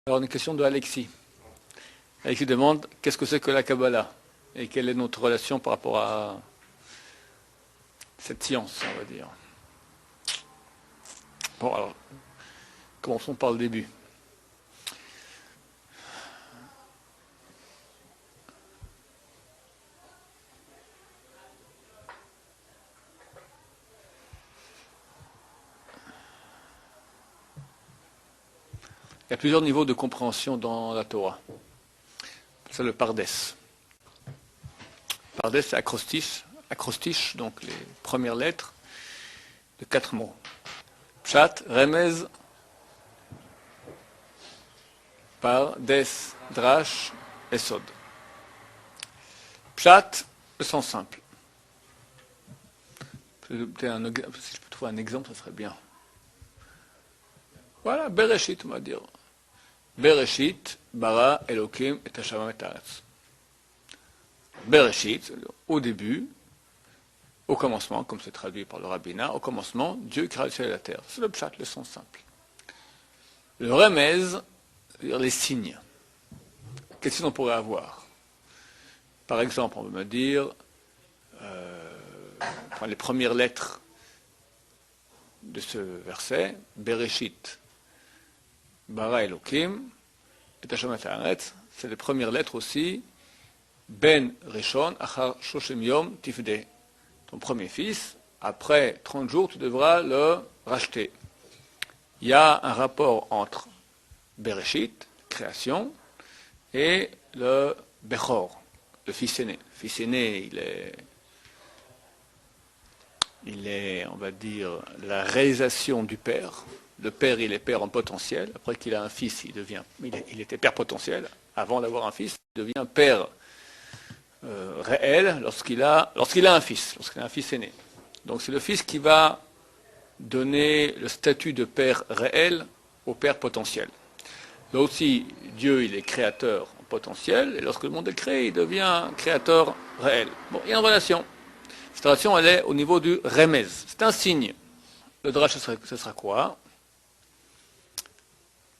Alors, une question de Alexis. Alexis demande qu'est-ce que c'est que la Kabbalah et quelle est notre relation par rapport à cette science, on va dire. Bon, alors, commençons par le début. Il y a plusieurs niveaux de compréhension dans la Torah. C'est le Pardes. Pardes, c'est acrostiche, donc les premières lettres de 4 mots. Pshat, Remez, Pardes, Drash, Esod. Pshat, le sens simple. Si je peux trouver un exemple, ça serait bien. Voilà, Bereshit, on va dire. Bereshit, bara Elokim et Hashamayim et haaretz. Bereshit, au début, au commencement, comme c'est traduit par le rabbinat, au commencement, Dieu créa le ciel et la terre. C'est le pshat, le sens simple. Le remez, c'est-à-dire les signes. Quels signes on pourrait avoir? Par exemple, on peut me dire, les premières lettres de ce verset, Bereshit, bara Elokim, et Hashamayim et haaretz, c'est les premières lettres aussi, Ben Rishon, Achar Shoshem Yom Tifde. Ton premier fils, après 30 jours, tu devras le racheter. Il y a un rapport entre Bereshit, création, et le Bechor, le fils aîné. Le fils aîné, il est, on va dire, la réalisation du père. Le père, il est père en potentiel. Après qu'il a un fils, il était père potentiel. Avant d'avoir un fils, il devient père réel lorsqu'il a un fils aîné. Donc c'est le fils qui va donner le statut de père réel au père potentiel. Là aussi, Dieu, il est créateur en potentiel, et lorsque le monde est créé, il devient créateur réel. Bon, il y a une relation. Cette relation, elle est au niveau du remez. C'est un signe. Le drash, ce sera quoi?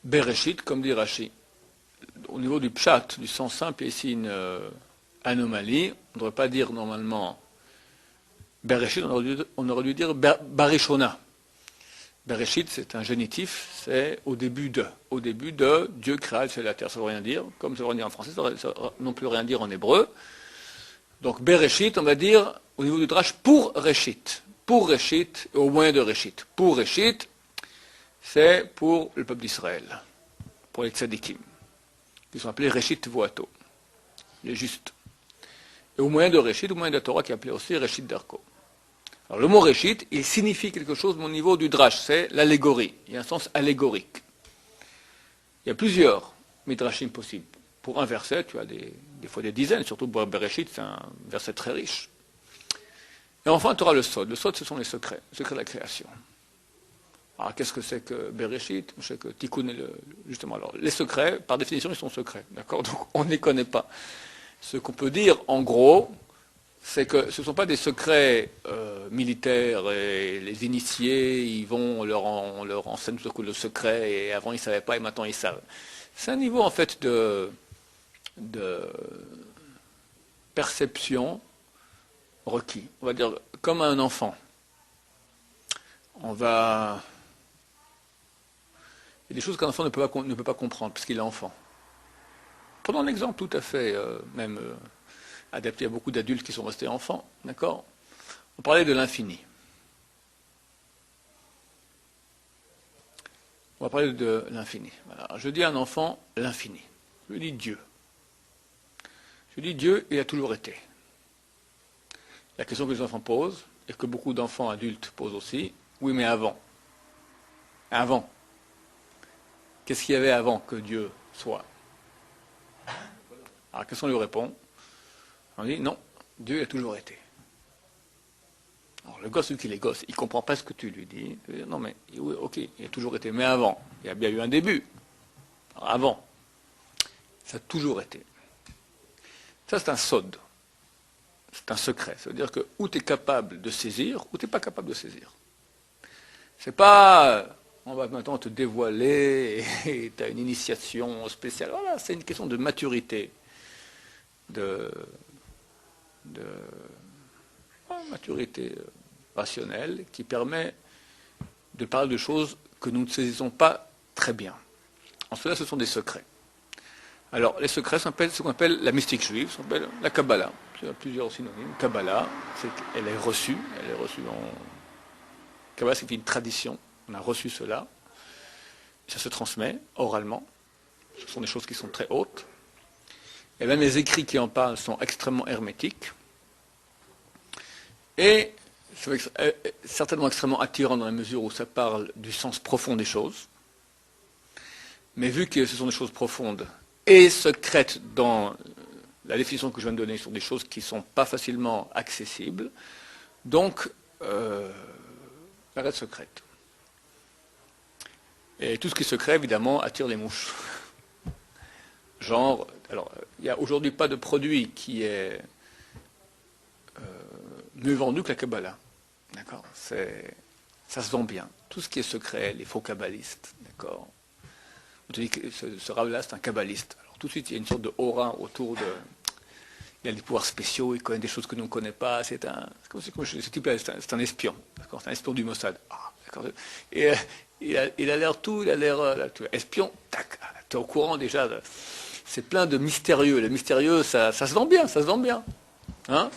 Bereshit, comme dit Rashi. Au niveau du pshat, du sens simple, il y a ici une anomalie. On ne devrait pas dire normalement Bereshit, on aurait dû dire Barishona. Bereshit, c'est un génitif, c'est au début de. Au début de, Dieu créa le ciel et la terre. Ça ne veut rien dire. Comme ça ne veut rien dire en français, ça ne veut non plus rien dire en hébreu. Donc Bereshit, on va dire, au niveau du drash, pour Reshit. Pour Reshit, et au moyen de Reshit. Pour Reshit, c'est pour le peuple d'Israël. Pour les tzadikim. Qui sont appelés Reshit Voato. Les justes. Et au moyen de Reshit, au moyen de la Torah qui est appelé aussi Reshit Darko. Alors le mot Reshit, il signifie quelque chose au niveau du drash, c'est l'allégorie. Il y a un sens allégorique. Il y a plusieurs midrashim possibles. Pour un verset, tu as des fois des dizaines, surtout pour Bereshit, c'est un verset très riche. Et enfin, tu auras le Sod. Le Sod, ce sont les secrets de la création. Alors qu'est-ce que c'est que Bereshit? Je sais que Tikkun est justement. Alors les secrets, par définition, ils sont secrets. D'accord? Donc on ne les connaît pas. Ce qu'on peut dire, en gros, c'est que ce ne sont pas des secrets militaires et les initiés, on leur enseigne tout à coup le secret et avant ils ne savaient pas et maintenant ils savent. C'est un niveau en fait de perception requis. On va dire comme un enfant. Il y a des choses qu'un enfant ne peut pas comprendre parce qu'il est enfant. Prenons un exemple tout à fait adapté à beaucoup d'adultes qui sont restés enfants, d'accord? On parlait de l'infini. On va parler de l'infini. Voilà. Je dis à un enfant l'infini. Je dis Dieu. Je dis Dieu, il a toujours été. La question que les enfants posent, et que beaucoup d'enfants adultes posent aussi, oui mais avant. Avant. Qu'est-ce qu'il y avait avant que Dieu soit? Alors qu'est-ce qu'on lui répond? On dit non, Dieu a toujours été. Alors le gosse, vu qu'il est gosse, il ne comprend pas ce que tu lui dis. Il dit, non mais, oui, ok, il a toujours été, mais avant, il y a bien eu un début. Alors, avant, ça a toujours été. Ça c'est un sod. C'est un secret. Ça veut dire que ou tu es capable de saisir, ou tu n'es pas capable de saisir. C'est pas, on va maintenant te dévoiler et tu as une initiation spéciale. Voilà, c'est une question de maturité, de maturité rationnelle qui permet de parler de choses que nous ne saisissons pas très bien. En cela, ce sont des secrets. Alors, les secrets s'appellent ce qu'on appelle la mystique juive, s'appelle la Kabbalah. Il y a plusieurs synonymes. Kabbalah, elle est reçue en... Kabbalah, c'est une tradition. On a reçu cela. Ça se transmet oralement. Ce sont des choses qui sont très hautes. Et même les écrits qui en parlent sont extrêmement hermétiques. Et c'est certainement extrêmement attirant dans la mesure où ça parle du sens profond des choses. Mais vu que ce sont des choses profondes et secrètes dans la définition que je viens de donner, ce sont des choses qui ne sont pas facilement accessibles, donc elles restent secrètes. Et tout ce qui est secret, évidemment, attire les mouches. Genre, alors, il n'y a aujourd'hui pas de produit qui est mieux vendu que la Kabbalah. D'accord ? Ça se vend bien. Tout ce qui est secret, les faux kabbalistes, d'accord ? On te dit que ce Rav-là, c'est un kabbaliste. Alors tout de suite, il y a une sorte de aura autour de... Il a des pouvoirs spéciaux, il connaît des choses que nous ne connaissons pas. Ce type-là, c'est un espion. D'accord ? C'est un espion du Mossad. Ah, d'accord ? Et il a l'air tout, il a l'air espion. Tac, tu es au courant déjà. C'est plein de mystérieux. Le mystérieux, ça se vend bien, ça se vend bien. Hein ?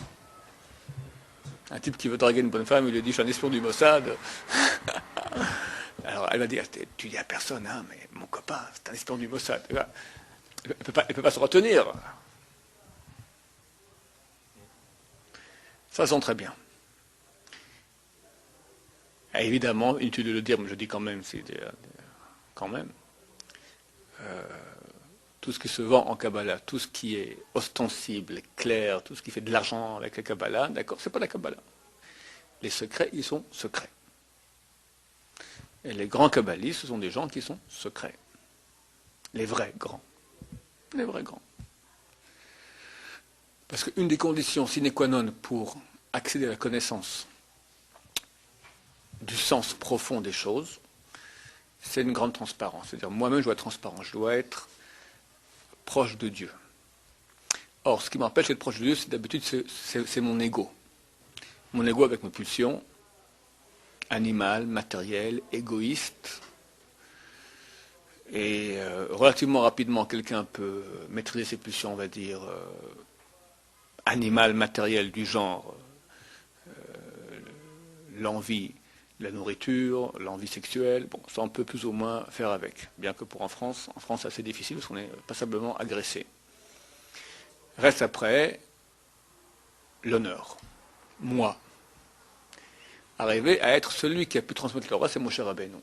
Un type qui veut draguer une bonne femme, il lui dit, je suis un espion du Mossad. Alors elle va dire, tu dis à personne, hein, mais mon copain, c'est un espion du Mossad. Elle ne peut pas se retenir. Ça sent très bien. Et évidemment, inutile de le dire, mais je dis quand même, tout ce qui se vend en Kabbalah, tout ce qui est ostensible, clair, tout ce qui fait de l'argent avec la Kabbalah, d'accord, c'est pas la Kabbalah. Les secrets, ils sont secrets. Et les grands kabbalistes, ce sont des gens qui sont secrets. Les vrais grands. Les vrais grands. Parce qu'une des conditions sine qua non pour accéder à la connaissance du sens profond des choses, c'est une grande transparence. C'est-à-dire, moi-même, je dois être transparent. Je dois être proche de Dieu. Or, ce qui m'empêche d'être proche de Dieu, c'est d'habitude, c'est mon ego. Mon ego avec mes pulsions, animal, matériel, égoïste. Et relativement rapidement, quelqu'un peut maîtriser ses pulsions, on va dire, animal, matériel du genre l'envie de la nourriture, l'envie sexuelle. Bon, ça on peut plus ou moins faire avec. Bien que en France, c'est assez difficile parce qu'on est passablement agressé. Reste après l'honneur. Moi. Arriver à être celui qui a pu transmettre le roi, c'est Moshe Rabbeinu.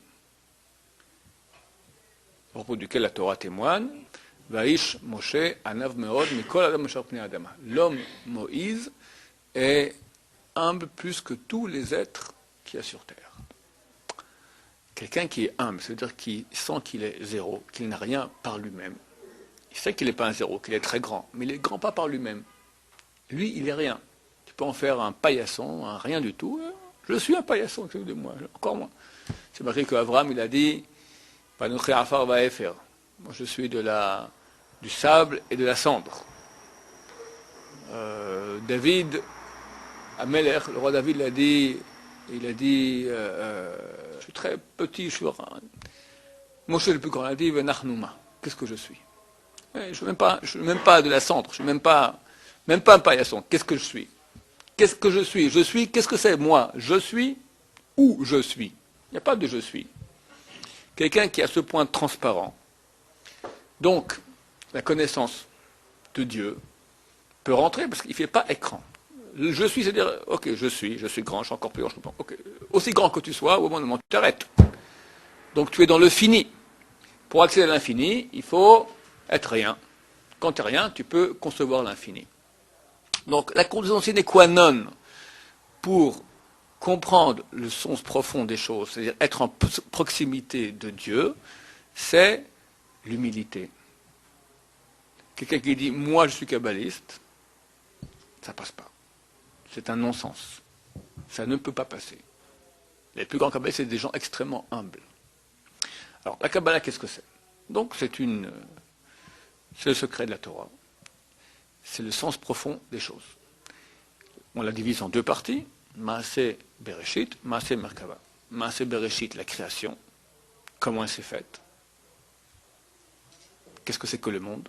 Au propos duquel la Torah témoigne, Vaïsh Moshe anav meod mikol adam asher pnei adama. L'homme Moïse est humble plus que tous les êtres qu'il y a sur terre. Quelqu'un qui est humble, c'est-à-dire qui sent qu'il est zéro, qu'il n'a rien par lui-même. Il sait qu'il n'est pas un zéro, qu'il est très grand, mais il est grand pas par lui-même. Lui, il est rien. Tu peux en faire un paillasson, un rien du tout. Je suis un paillasson, excusez de moi, encore moins. C'est marqué qu'Abraham, il a dit, moi je suis du sable et de la cendre. David, Améler, le roi David il a dit, je suis très petit, je suis Moshe le plus grand, il a dit, Venachnouma, qu'est-ce que je suis? Je ne suis même pas de la cendre, je ne suis même pas un paillasson, qu'est-ce que je suis? Qu'est-ce que je suis? Je suis, qu'est-ce que c'est moi? Je suis ou je suis? Il n'y a pas de je suis. Quelqu'un qui est à ce point transparent. Donc, la connaissance de Dieu peut rentrer parce qu'il ne fait pas écran. Le je suis, c'est-à-dire, ok, je suis grand, je suis encore plus grand, okay. Aussi grand que tu sois, au moment où tu t'arrêtes. Donc tu es dans le fini. Pour accéder à l'infini, il faut être rien. Quand tu n'es rien, tu peux concevoir l'infini. Donc la condition sine qua non pour comprendre le sens profond des choses, c'est-à-dire être en proximité de Dieu, c'est l'humilité. Quelqu'un qui dit « moi je suis kabbaliste », ça ne passe pas. C'est un non-sens. Ça ne peut pas passer. Les plus grands kabbalistes, c'est des gens extrêmement humbles. Alors, la Kabbalah, qu'est-ce que c'est? Donc, c'est le secret de la Torah. C'est le sens profond des choses. On la divise en deux parties, Maaseh Bereshit, Maaseh Merkava. Maaseh Bereshit, la création, comment elle s'est faite, qu'est-ce que c'est que le monde,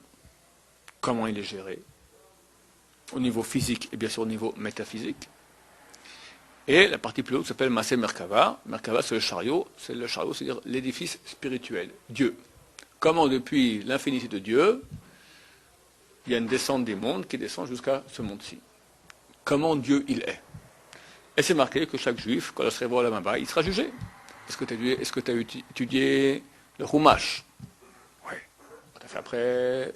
comment il est géré, au niveau physique et bien sûr au niveau métaphysique. Et la partie plus haute s'appelle Maaseh Merkava. Merkava, c'est le chariot, c'est-à-dire l'édifice spirituel, Dieu. Comment depuis l'infinité de Dieu, il y a une descente des mondes qui descend jusqu'à ce monde-ci. Comment Dieu il est. Et c'est marqué que chaque juif, quand il sera voir la Maba, il sera jugé. Est-ce que tu as étudié le Chumash? Oui. Tu as fait après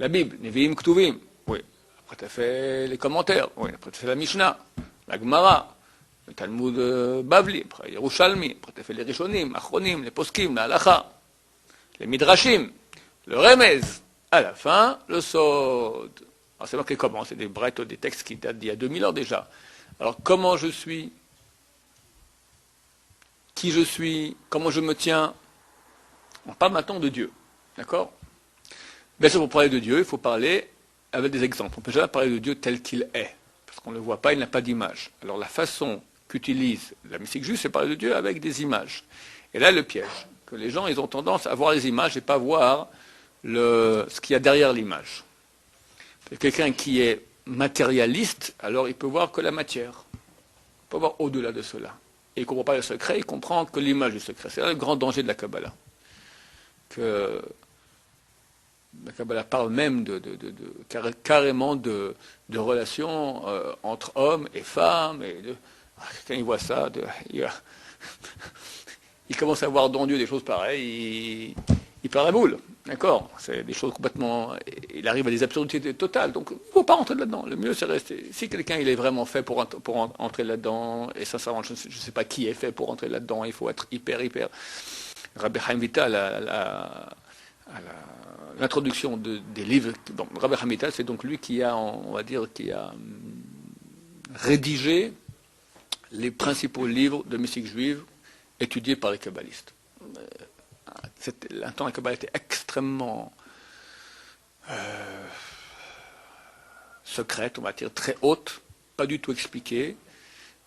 la Bible, Nevi'im Ktuvim? Oui. Après tu as fait les commentaires? Oui. Après tu as fait la Mishnah, la Gemara, le Talmud Bavli, après Yerushalmi, après tu as fait les Rishonim, Achronim, les Poskim, la Halacha, les Midrashim, le Remez, à la fin, le Sod. Alors c'est marqué comment? C'est des brettes, des textes qui datent d'il y a 2000 ans déjà. Alors comment je suis? Qui je suis? Comment je me tiens? On parle maintenant de Dieu. D'accord? Bien sûr, pour parler de Dieu, il faut parler avec des exemples. On ne peut jamais parler de Dieu tel qu'il est. Parce qu'on ne le voit pas, il n'a pas d'image. Alors la façon qu'utilise la mystique juive, c'est parler de Dieu avec des images. Et là, le piège, que les gens, ils ont tendance à voir les images et pas voir ce qu'il y a derrière l'image. Quelqu'un qui est matérialiste, alors il peut voir que la matière. Il peut voir au-delà de cela. Et il ne comprend pas le secret, il comprend que l'image du secret. C'est là le grand danger de la Kabbalah. Que la Kabbalah parle même carrément de relations entre hommes et femmes. Quand il voit ça, il commence à voir dans Dieu des choses pareilles, il perd la boule. D'accord? C'est des choses complètement... Il arrive à des absurdités totales. Donc, il ne faut pas entrer là-dedans. Le mieux, c'est rester... Si quelqu'un il est vraiment fait pour entrer là-dedans, et sincèrement, je ne sais pas qui est fait pour entrer là-dedans, il faut être hyper... Rabbi Chaim Vital, à l'introduction des livres... Bon, Rabbi Chaim Vital, c'est donc lui qui a, on va dire, qui a rédigé les principaux livres de mystique juive étudiés par les kabbalistes. Un temps, la Kabbalah était extrêmement secrète, on va dire, très haute, pas du tout expliquée.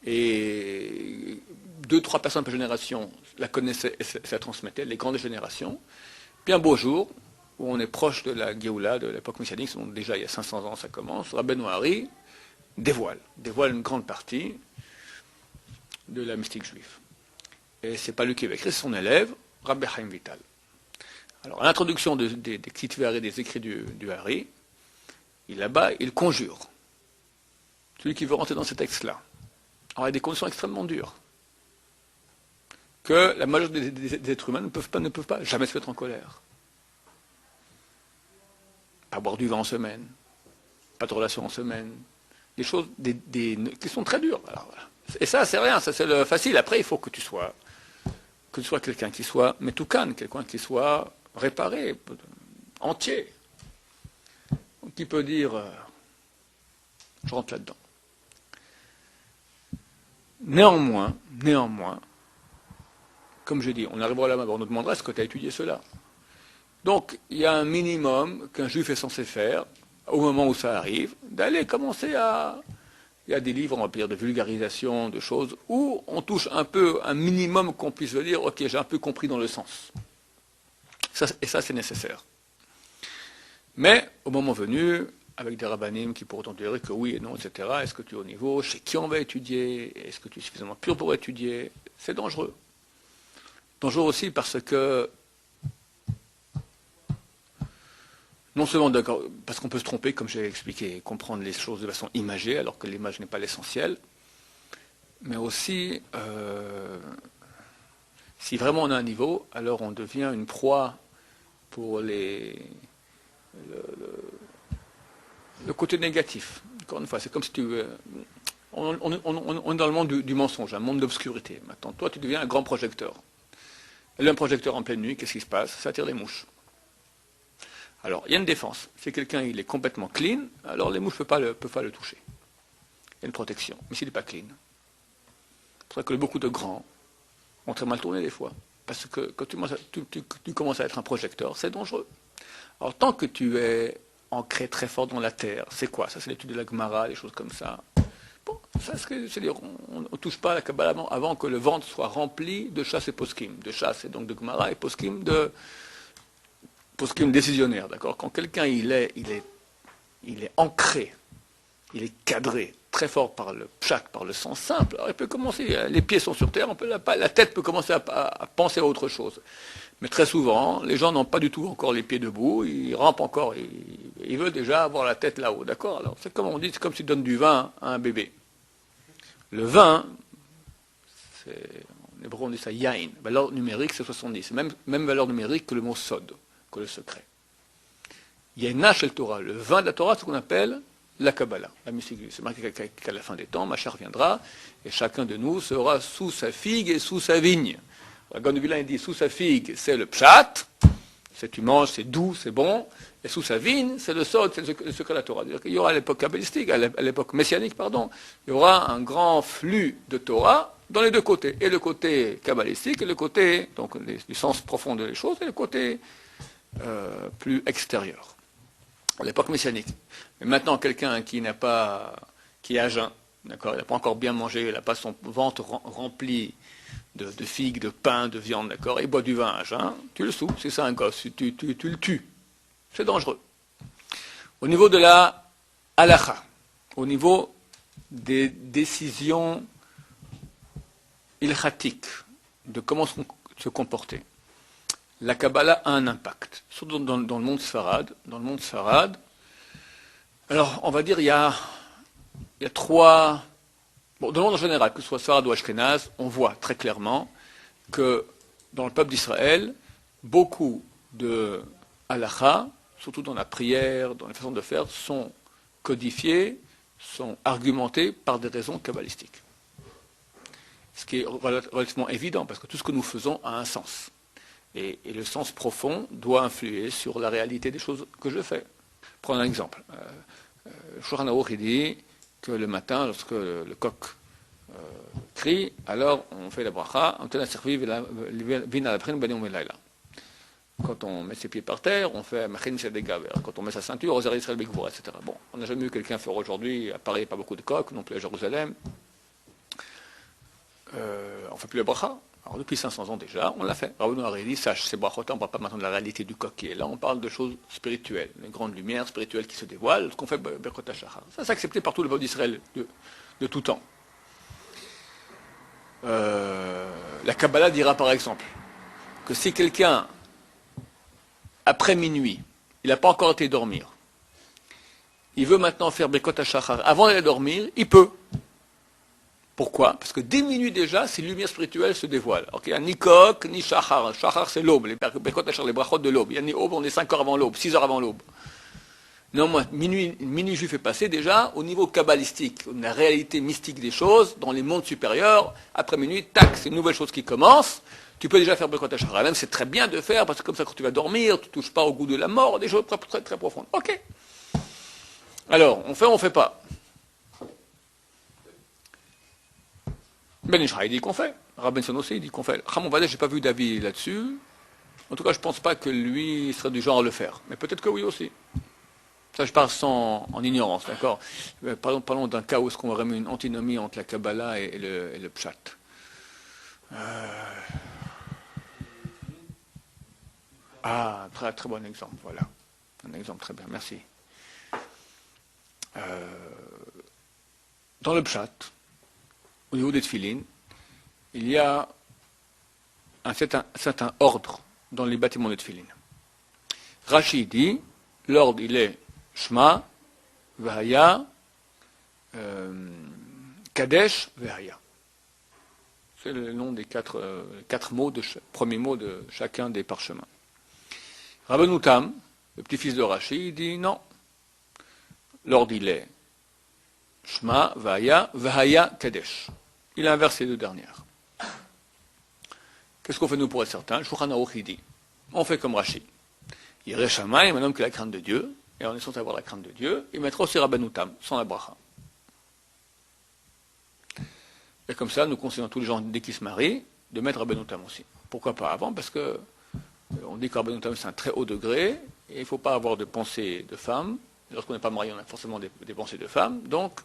Et 2-3 personnes par génération la connaissaient et la transmettaient, les grandes générations. Puis un beau jour, où on est proche de la Géoula, de l'époque messianique, donc déjà il y a 500 ans ça commence, Rabbeinu Hari dévoile une grande partie de la mystique juive. Et c'est pas lui qui va écrire, c'est son élève, Rabbi Chaim Vital. Alors, à l'introduction des Kitvé des écrits du Hari, là-bas, il conjure celui qui veut rentrer dans ces textes-là. Alors, il y a des conditions extrêmement dures. Que la majorité des êtres humains ne peuvent pas jamais se mettre en colère. Pas boire du vin en semaine, pas de relation en semaine. Des choses qui sont très dures. Alors, voilà. Et ça, c'est rien, ça c'est le facile. Après, il faut que tu sois quelqu'un qui soit metoukan, quelqu'un qui soit réparé, entier, qui peut dire je rentre là-dedans. Néanmoins, comme je dis, on arrivera là-bas, on nous demandera est-ce que tu as étudié cela. Donc, il y a un minimum qu'un juif est censé faire, au moment où ça arrive, d'aller commencer à... Il y a des livres, on va dire, de vulgarisation, de choses, où on touche un peu, un minimum qu'on puisse dire, ok, j'ai un peu compris dans le sens. Et ça, c'est nécessaire. Mais, au moment venu, avec des rabbinim qui pourront dire que oui et non, etc., est-ce que tu es au niveau, chez qui on va étudier, est-ce que tu es suffisamment pur pour étudier, c'est dangereux. Dangereux aussi parce que, non seulement parce qu'on peut se tromper, comme j'ai expliqué, comprendre les choses de façon imagée, alors que l'image n'est pas l'essentiel, mais aussi, si vraiment on a un niveau, alors on devient une proie pour le côté négatif. Encore une fois, c'est comme si on est dans le monde du mensonge, un monde d'obscurité. Maintenant, toi, tu deviens un grand projecteur. Et là, un projecteur en pleine nuit, qu'est-ce qui se passe? Ça attire les mouches. Alors, il y a une défense. Si quelqu'un il est complètement clean, alors les mouches ne peuvent pas le toucher. Il y a une protection. Mais s'il n'est pas clean, c'est pour ça que beaucoup de grands ont très mal tourné des fois. Parce que quand tu commences à être un projecteur, c'est dangereux. Alors tant que tu es ancré très fort dans la terre, c'est quoi? Ça, c'est l'étude de la Gemara, des choses comme ça. Bon, ça, c'est-à-dire, on ne touche pas à la Kabbalah avant que le ventre soit rempli de chasse et poskim. De chasse et donc de Gemara et poskim décisionnaire, d'accord? Quand quelqu'un il est ancré, il est cadré très fort par le pshat, par le sens simple, alors il peut commencer, les pieds sont sur terre, la tête peut commencer à penser à autre chose. Mais très souvent, les gens n'ont pas du tout encore les pieds debout, ils rampent encore, ils veulent déjà avoir la tête là-haut, d'accord? Alors c'est comme on dit, c'est comme si tu donnes du vin à un bébé. Le vin, en hébreu on dit ça yain, valeur numérique c'est 70, même valeur numérique que le mot sod, que le secret. Yaina chez le Torah, le vin de la Torah, c'est ce qu'on appelle la Kabbalah, la mystique. C'est marqué qu'à la fin des temps, Machar viendra, et chacun de nous sera sous sa figue et sous sa vigne. La Gaon de Vilna dit sous sa figue, c'est le pshat, c'est tu manges, c'est doux, c'est bon, et sous sa vigne, c'est le sod, c'est le secret de la Torah. Il y aura à l'époque kabbalistique, à l'époque messianique, pardon, il y aura un grand flux de Torah dans les deux côtés, et le côté kabbalistique, et le côté, donc du sens profond des choses, et le côté plus extérieur. À l'époque messianique. Mais maintenant, quelqu'un qui est à jeun, d'accord, il n'a pas encore bien mangé, il n'a pas son ventre rempli de figues, de pain, de viande, d'accord, il boit du vin à jeun, tu le sous, c'est ça un gosse, tu le tues. C'est dangereux. Au niveau de la halakha, au niveau des décisions ilchatiques, de comment se comporter, la Kabbalah a un impact, surtout dans le monde sfarade. Dans le monde sfarade, alors on va dire il y a trois... Bon, dans le monde en général, que ce soit sfarade ou ashkénaze, on voit très clairement que dans le peuple d'Israël, beaucoup de halakha, surtout dans la prière, dans les façons de faire, sont codifiés, sont argumentés par des raisons kabbalistiques. Ce qui est relativement évident, parce que tout ce que nous faisons a un sens. Et le sens profond doit influer sur la réalité des choses que je fais. Prenons un exemple. Shulchan Aruch dit que le matin, lorsque le coq crie, alors on fait la bracha, quand on met ses pieds par terre, on fait Machin Sedegaver. Quand on met sa ceinture, Ozer Israël Begvura, etc. Bon, on n'a jamais vu quelqu'un faire aujourd'hui, à Paris, pas beaucoup de coqs, non plus à Jérusalem. On ne fait plus la bracha. Alors depuis 500 ans déjà, on l'a fait. Rabbeinu Haredi dit, sache, ces brachot, on ne parle pas maintenant de la réalité du coq qui est là, on parle de choses spirituelles, les grandes lumières spirituelles qui se dévoilent, ce qu'on fait Berkot HaShachar. Ça, c'est accepté par tout le peuple d'Israël de tout temps. La Kabbalah dira par exemple que si quelqu'un, après minuit, il n'a pas encore été dormir, il veut maintenant faire Berkot HaShachar avant d'aller dormir, il peut. Pourquoi? Parce que dès minuit déjà, ces lumières spirituelles se dévoilent. Alors qu'il n'y a ni coq, ni shachar. Shachar, c'est l'aube, les brachot de l'aube. Il y a ni aube, on est 5 heures avant l'aube, 6 heures avant l'aube. Néanmoins, minuit juif est passé déjà au niveau kabbalistique, la réalité mystique des choses, dans les mondes supérieurs. Après minuit, tac, c'est une nouvelle chose qui commence. Tu peux déjà faire Berkot HaShachar. Même c'est très bien de faire, parce que comme ça, quand tu vas dormir, tu ne touches pas au goût de la mort, des choses très, très, très profondes. Ok. Alors, on fait ou on ne fait pas? Ben Ishraï dit qu'on fait. Rabbenson aussi dit qu'on fait. Ramon Vadeh, je n'ai pas vu d'avis là-dessus. En tout cas, je ne pense pas que lui serait du genre à le faire. Mais peut-être que oui aussi. Ça, je parle en ignorance, d'accord? Parlons d'un cas où est-ce qu'on aurait mis une antinomie entre la Kabbalah et le Pshat. Très, très bon exemple, voilà. Un exemple très bien, merci. Dans le Pshat, au niveau des tefilines, il y a un certain ordre dans les bâtiments de tefilines. Rashi dit, l'ordre il est Shema, Vahaya, Kadesh, Vahaya. C'est le nom des quatre mots, premiers mots de chacun des parchemins. Rabbeinu Tam, le petit-fils de Rashi, dit non. L'ordre il est Shema, Vahaya, Vahaya, Kadesh. Il a inversé les deux dernières. Qu'est-ce qu'on fait nous pour être certains? Le Shulchan Aruch dit, on fait comme Rashi. Yireh Shamayim, un homme qui a la crainte de Dieu, et on est censé avoir la crainte de Dieu, il mettra aussi Rabbeinu Tam, sans la bracha. Et comme ça, nous conseillons tous les gens, dès qu'ils se marient, de mettre Rabbeinu Tam aussi. Pourquoi pas avant? Parce que on dit que Rabbeinu Tam c'est un très haut degré, et il ne faut pas avoir de pensée de femme. Lorsqu'on n'est pas marié, on a forcément des pensées de femme, donc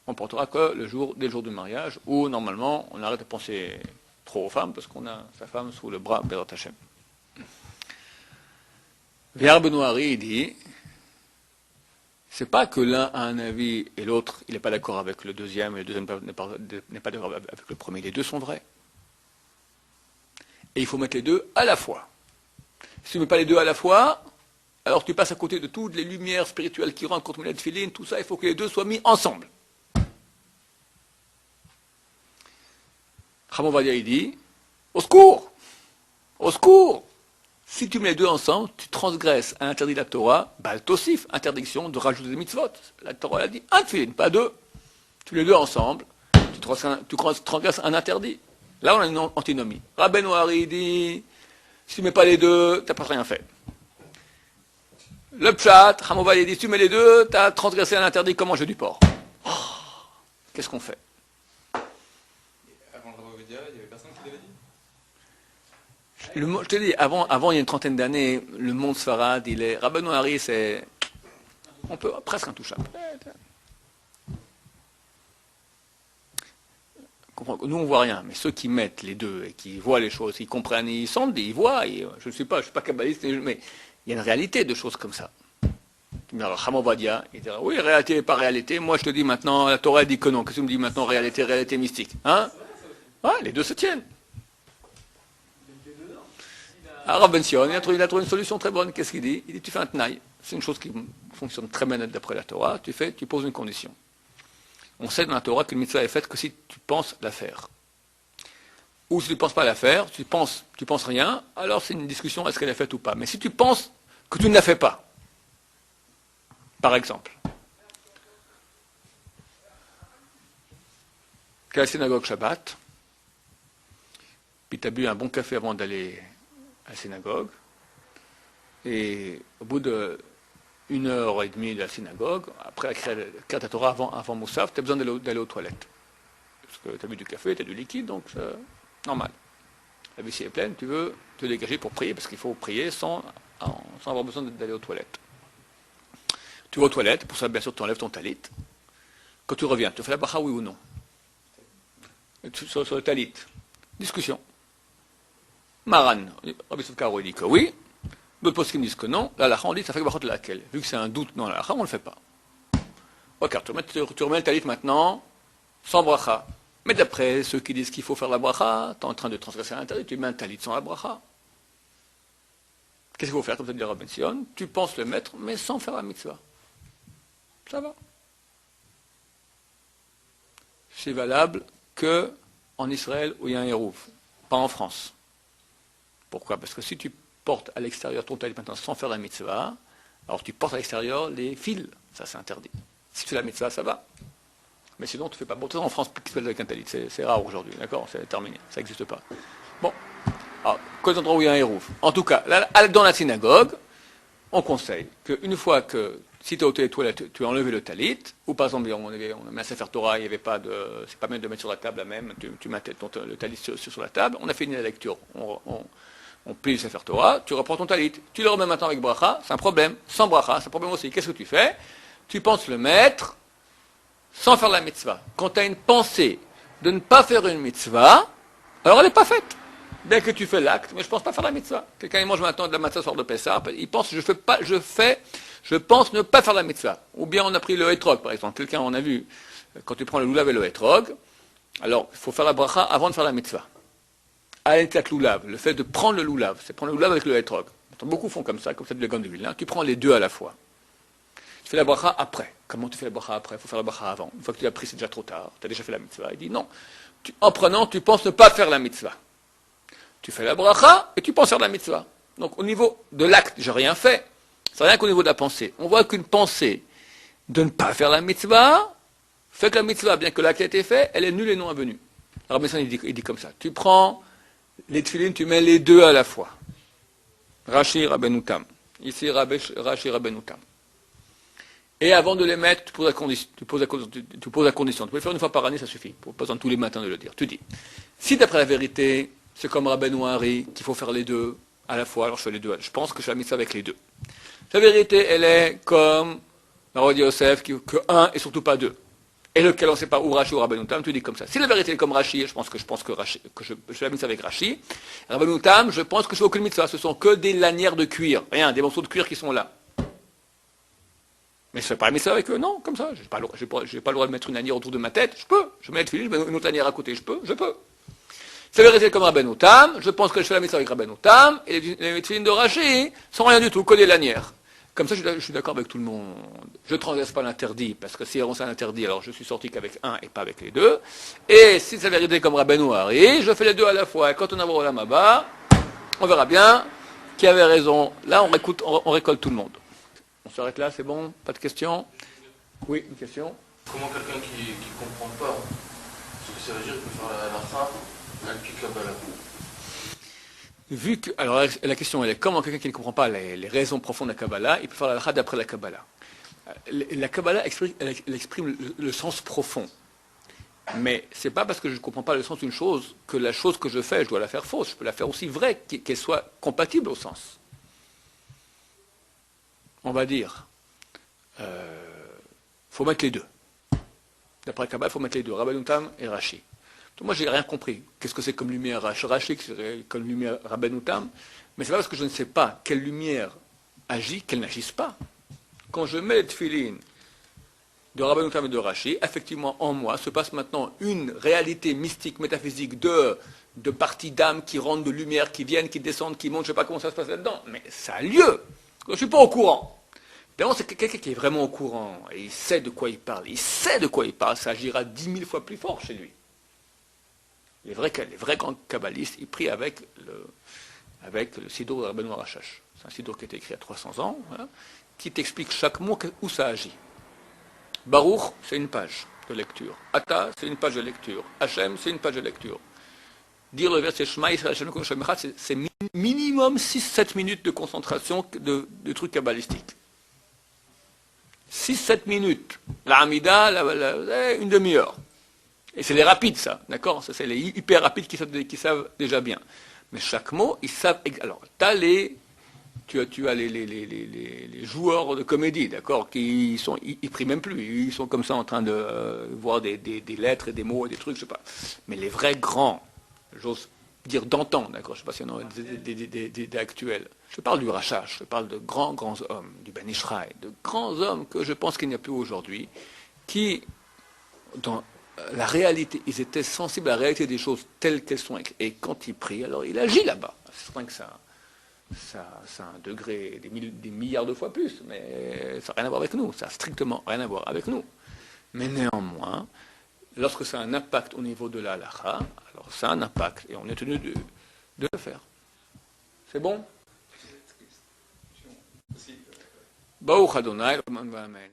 on portera que dès le jour du mariage, où normalement on arrête de penser trop aux femmes, parce qu'on a sa femme sous le bras, Bezrat Hashem. Rabbeinu Hari, il dit, c'est pas que l'un a un avis et l'autre, il n'est pas d'accord avec le deuxième, et le deuxième n'est pas d'accord avec le premier. Les deux sont vrais. Et il faut mettre les deux à la fois. Si tu ne mets pas les deux à la fois, alors tu passes à côté de toutes les lumières spirituelles qui rentrent contre les tefilines, tout ça, il faut que les deux soient mis ensemble. Chacham Ovadia, il dit, au secours! Au secours! Si tu mets les deux ensemble, tu transgresses un interdit de la Torah, Baal Tosif, interdiction de rajouter des mitzvot. La Torah a dit un tefilin, pas deux. Tu mets les deux ensemble, tu transgresses un interdit. Là, on a une antinomie. Rabbeinu Hari dit, si tu ne mets pas les deux, tu n'as pas rien fait. Le pshat, Chacham Ovadia dit, si tu mets les deux, tu as transgressé un interdit comme manger du porc. Oh, qu'est-ce qu'on fait? Avant le Rav Ovadia, il n'y avait personne qui l'avait dit. Je te dis, avant, il y a une trentaine d'années, le monde Sfarad, Rabbeinu Hari, c'est presque intouchable. Nous, on ne voit rien, mais ceux qui mettent les deux et qui voient les choses, ils comprennent, ils sentent, ils voient. Je ne suis pas kabbaliste, mais il y a une réalité de choses comme ça. Chacham Ovadia, il dira, oui, réalité, pas réalité. Moi, je te dis maintenant, la Torah dit que non. Qu'est-ce que tu me dis maintenant, réalité mystique? Hein? Ouais, les deux se tiennent. Rav Ben Sion, il a trouvé une solution très bonne. Qu'est-ce qu'il dit? Il dit, tu fais un tnaï. C'est une chose qui fonctionne très bien d'après la Torah. Tu poses une condition. On sait dans la Torah qu'une mitzvah est faite que si tu penses la faire. Ou si tu ne penses pas la faire, tu penses rien, alors c'est une discussion, est-ce qu'elle est faite ou pas. Mais si tu penses que tu ne la fais pas, par exemple, qu'à la synagogue Shabbat, puis tu as bu un bon café avant d'aller à la synagogue, et au bout d'1 heure et demie de la synagogue, après la Kriyat Torah avant Moussaf, tu as besoin d'aller aux toilettes. Parce que tu as bu du café, tu as du liquide, donc c'est normal. La vessie est pleine, tu veux te dégager pour prier, parce qu'il faut prier sans avoir besoin d'aller aux toilettes. Tu vas aux toilettes, pour ça, bien sûr, tu enlèves ton talit. Quand tu reviens, tu fais la bracha, oui ou non? Sur le talit. Discussion. Maran, Rabbi Karo, il dit que oui. D'autres poskim disent que non. La lacha, on dit, ça fait que laquelle. Vu que c'est un doute dans la lacha, on ne le fait pas. Regarde, tu remets le talit maintenant, sans bracha. Mais d'après ceux qui disent qu'il faut faire la bracha, tu es en train de transgresser l'interdit, tu mets un talit sans la bracha. Qu'est-ce qu'il faut faire, comme ça dit Rabbi Ben Sion? Tu penses le mettre, mais sans faire la mitzvah. Ça va. C'est valable que en Israël où il y a un hérouv, pas en France. Pourquoi? Parce que si tu portes à l'extérieur ton talit maintenant sans faire la mitzvah, alors tu portes à l'extérieur les fils, ça c'est interdit. Si tu fais la mitzvah, ça va. Mais sinon, tu ne fais pas. Bon, en France, qui se fait avec un talit, c'est rare aujourd'hui, d'accord? C'est terminé, ça n'existe pas. Bon, alors, quel endroit où il y a un hérouv? En tout cas, là, dans la synagogue, on conseille qu'une fois que, si tu es aux toilettes, tu as enlevé le talit, ou par exemple, on a mis un Sefer Torah, il n'y avait pas de. C'est pas bien de mettre sur la table la même, tu mets le talit sur la table, on a fini la lecture, on plie le Sefer Torah, tu reprends ton talit, tu le remets maintenant avec bracha, c'est un problème. Sans bracha, c'est un problème aussi. Qu'est-ce que tu fais? Tu penses le mettre sans faire la mitzvah. Quand tu as une pensée de ne pas faire une mitzvah, alors elle n'est pas faite. Bien que tu fais l'acte, mais je ne pense pas faire la mitzvah. Quelqu'un il mange maintenant de la matzah soir de Pessah, il pense je pense ne pas faire la mitzvah. Ou bien on a pris le hétrog, par exemple. Quelqu'un on a vu, quand tu prends le loulav et le hétrog, alors il faut faire la bracha avant de faire la mitzvah. Alentat loulav, le fait de prendre le loulav, c'est prendre le loulav avec le hétrog. Beaucoup font comme ça de le de l'huile. Tu prends les deux à la fois. Tu fais la bracha après. Comment tu fais la bracha après? Il faut faire la bracha avant. Une fois que tu l'as pris, c'est déjà trop tard. Tu as déjà fait la mitzvah. Il dit non. En prenant, tu penses ne pas faire la mitzvah. Tu fais la bracha et tu penses faire la mitzvah. Donc au niveau de l'acte, j'ai rien fait. C'est rien qu'au niveau de la pensée. On voit qu'une pensée de ne pas faire la mitzvah fait que la mitzvah, bien que l'acte ait été fait, elle est nulle et non avenue. Alors Messan, il dit comme ça. Tu prends les tefilines, tu mets les deux à la fois. Rashi Rabbeinu Tam. Ici, Rashi Rabbeinu Tam. Et avant de les mettre, tu poses la condition. Tu poses la condition. Tu peux le faire une fois par année, ça suffit. Pas besoin tous les matins de le dire. Tu dis, si d'après la vérité, c'est comme Rabbeinu Hari, qu'il faut faire les deux à la fois. Alors je fais les deux. Je pense que je vais mettre ça avec les deux. La vérité, elle est comme la Rav Yosef, que un et surtout pas deux. Et lequel on ne sait pas, ou Rashi ou Rabbeinu Tam, tu dis comme ça. Si la vérité est comme Rashi, je pense que je vais mettre ça avec Rashi. Rabbeinu Tam, je pense que je fais aucune mitzvah. Ce sont que des lanières de cuir. Rien, des morceaux de cuir qui sont là. Mais je ne fais pas la mitzvah avec eux, non, comme ça. Je n'ai pas le droit de mettre une lanière autour de ma tête. Je peux. Je mets une autre lanière à côté. Je peux. C'est la vérité comme Rabbeinu Tam. Je pense que je fais la mitzvah avec Rabbeinu Tam. Et les tefilines de Rashi sont rien du tout, que des lanières. Comme ça, je suis d'accord avec tout le monde. Je ne transgresse pas l'interdit, parce que si on s'est interdit, alors je suis sorti qu'avec un et pas avec les deux. Et si c'est la vérité comme Rabbeinu Hari, je fais les deux à la fois. Et quand on a au Olam Haba, on verra bien qui avait raison. Là, on récolte tout le monde. On s'arrête là, c'est bon? Pas de questions? Oui, une question? Comment quelqu'un qui ne comprend pas ce que ça veut dire peut faire la halakha à Kabbalah? Vu que, alors la question elle est comment quelqu'un qui ne comprend pas les raisons profondes de la Kabbalah, il peut faire la halakha d'après la Kabbalah. La Kabbalah exprime le sens profond. Mais c'est pas parce que je ne comprends pas le sens d'une chose que la chose que je fais, je dois la faire fausse. Je peux la faire aussi vraie, qu'elle soit compatible au sens. On va dire, faut mettre les deux. D'après la Kabbalah, il faut mettre les deux, Rabbeinu Tam et Rashi. Donc moi, j'ai rien compris. Qu'est-ce que c'est comme lumière Rashi, comme lumière Rabbeinu Tam? Mais c'est pas parce que je ne sais pas quelle lumière agit qu'elle n'agisse pas. Quand je mets les tefilines de Rabbeinu Tam et de Rashi, effectivement, en moi se passe maintenant une réalité mystique, métaphysique de parties d'âme qui rentrent, de lumière, qui viennent, qui descendent, qui montent, je ne sais pas comment ça se passe là-dedans, mais ça a lieu. Je ne suis pas au courant. Évidemment, c'est quelqu'un qui est vraiment au courant, et il sait de quoi il parle. Il sait de quoi il parle, ça agira 10 000 fois plus fort chez lui. Les vrais grands kabbalistes, ils prient avec le Sidour de Rabbeinu Arachash. C'est un Sidour qui a été écrit il y a 300 ans, hein, qui t'explique chaque mot où ça agit. Baruch, c'est une page de lecture. Ata, c'est une page de lecture. Hachem, c'est une page de lecture. Dire le verset Shema Yisrael Hashem Elokeinu Hashem Echad, c'est minimum 6-7 minutes de concentration de trucs kabbalistiques. 6-7 minutes. La Hamida, une demi-heure. Et c'est les rapides, ça, d'accord? Ça, c'est les hyper rapides qui savent déjà bien. Mais chaque mot, ils savent. Alors, tu as les joueurs de comédie, d'accord, ils prient même plus, ils sont comme ça en train de voir des lettres et des mots et des trucs, je sais pas. Mais les vrais grands, j'ose dire d'antan, d'accord, je sais pas s'il y en a des actuels. Je parle du Rachash, je parle de grands hommes, du Ben Ishraï, de grands hommes que je pense qu'il n'y a plus aujourd'hui, qui, dans la réalité, ils étaient sensibles à la réalité des choses telles qu'elles sont, et quand ils prient, alors il agit là-bas. C'est certain que ça a un degré des milliards de fois plus, mais ça n'a rien à voir avec nous, ça n'a strictement rien à voir avec nous. Mais néanmoins, lorsque ça a un impact au niveau de la halakha, alors ça a un impact, et on est tenu de le faire. C'est bon? Baruch Adonai, Amen.